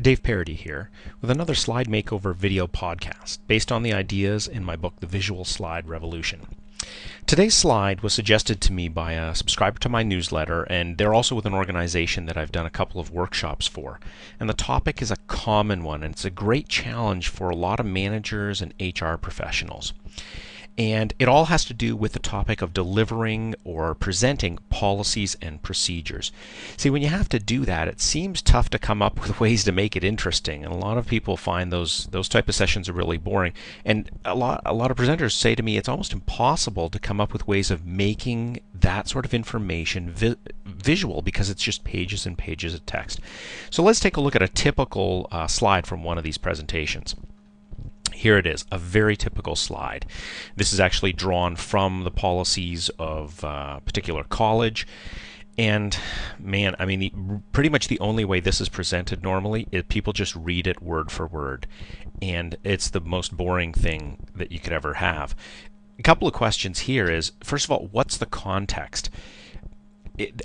Dave Parody here with another slide makeover video podcast based on the ideas in my book, The Visual Slide Revolution. Today's slide was suggested to me by a subscriber to my newsletter, and they're also with an organization that I've done a couple of workshops for. And the topic is a common one, and it's a great challenge for a lot of managers and HR professionals. And it all has to do with the topic of delivering or presenting policies and procedures. See, when you have to do that, it seems tough to come up with ways to make it interesting, and a lot of people find those type of sessions are really boring. And a lot of presenters say to me it's almost impossible to come up with ways of making that sort of information visual, because it's just pages and pages of text. So let's take a look at a typical slide from one of these presentations. Here it is, a very typical slide. This is actually drawn from the policies of a particular college. And man, I mean, pretty much the only way this is presented normally is people just read it word for word. And it's the most boring thing that you could ever have. A couple of questions here is, first of all, what's the context?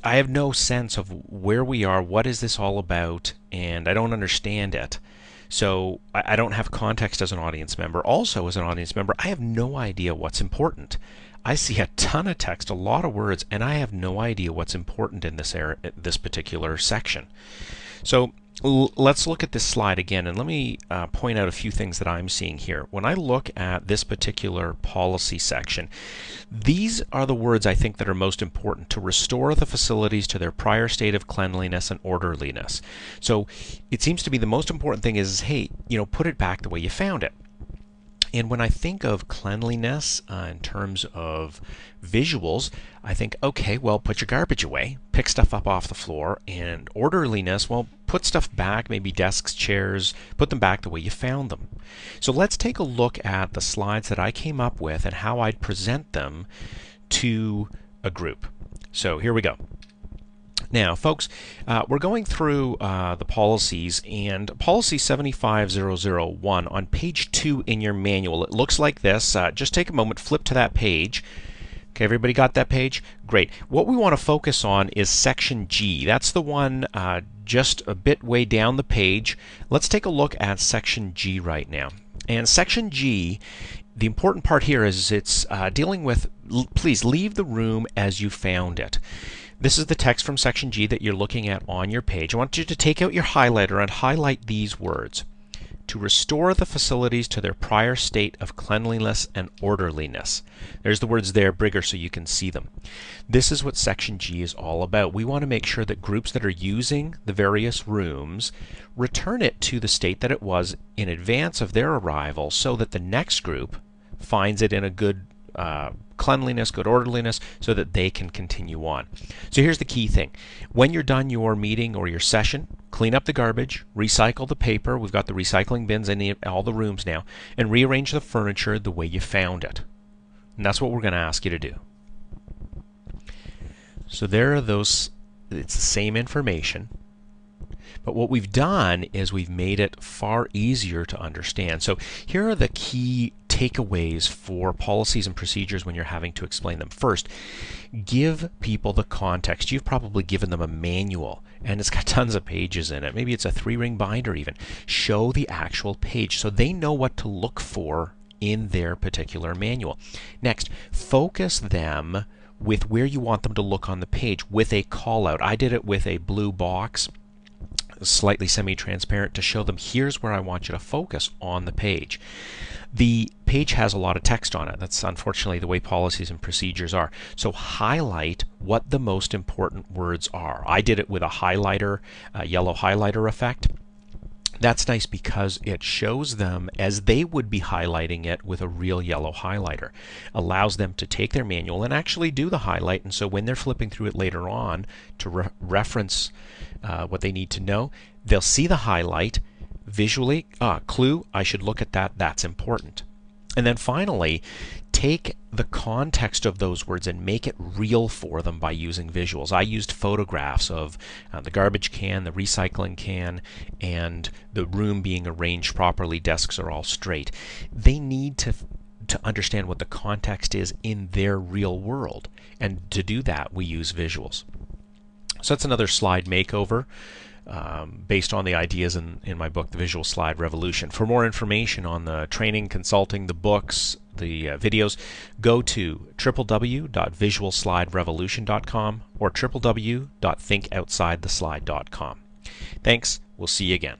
I have no sense of where we are, what is this all about, and I don't understand it. So I don't have context as an audience member. Also, as an audience member, I have no idea what's important. I see a ton of text, a lot of words, and I have no idea what's important in this particular section. So let's look at this slide again, and let me point out a few things that I'm seeing here. When I look at this particular policy section, these are the words I think that are most important: to restore the facilities to their prior state of cleanliness and orderliness. So it seems to be the most important thing is, hey, put it back the way you found it. And when I think of cleanliness in terms of visuals, I think, okay, well, put your garbage away, pick stuff up off the floor. And orderliness, well, put stuff back, maybe desks, chairs, put them back the way you found them. So let's take a look at the slides that I came up with and how I'd present them to a group. So here we go. Now, folks, we're going through the policies, and policy 75001 on page 2 in your manual. It looks like this. Just take a moment, flip to that page. Okay, everybody got that page? Great. What we want to focus on is section G. That's the one just a bit way down the page. Let's take a look at section G right now. And section G, the important part here is it's dealing with, please leave the room as you found it. This is the text from section G that you're looking at on your page. I want you to take out your highlighter and highlight these words: to restore the facilities to their prior state of cleanliness and orderliness. There's the words there bigger so you can see them. This is what section G is all about. We want to make sure that groups that are using the various rooms return it to the state that it was in advance of their arrival, so that the next group finds it in a good cleanliness, good orderliness, so that they can continue on. So here's the key thing. When you're done your meeting or your session, clean up the garbage, recycle the paper. We've got the recycling bins in all the rooms now, and rearrange the furniture the way you found it. And that's what we're going to ask you to do. So there are those. It's the same information, but what we've done is we've made it far easier to understand. So here are the key takeaways for policies and procedures when you're having to explain them. First, give people the context. You've probably given them a manual, and it's got tons of pages in it. Maybe it's a 3-ring binder even. Show the actual page so they know what to look for in their particular manual. Next, focus them with where you want them to look on the page with a call out. I did it with a blue box, slightly semi-transparent, to show them here's where I want you to focus on the page. The page has a lot of text on it. That's unfortunately the way policies and procedures are. So highlight what the most important words are. I did it with a highlighter, a yellow highlighter effect. That's nice because it shows them as they would be highlighting it with a real yellow highlighter. Allows them to take their manual and actually do the highlight, and so when they're flipping through it later on to reference what they need to know, they'll see the highlight visually. Clue, I should look at that. That's important. And then finally, take the context of those words and make it real for them by using visuals. I used photographs of the garbage can, the recycling can, and the room being arranged properly. Desks are all straight. They need to understand what the context is in their real world, and to do that we use visuals. So that's another slide makeover. based on the ideas in my book, The Visual Slide Revolution. For more information on the training, consulting, the books, the videos, go to www.visualsliderevolution.com or www.ThinkOutsideTheSlide.com. Thanks. We'll see you again.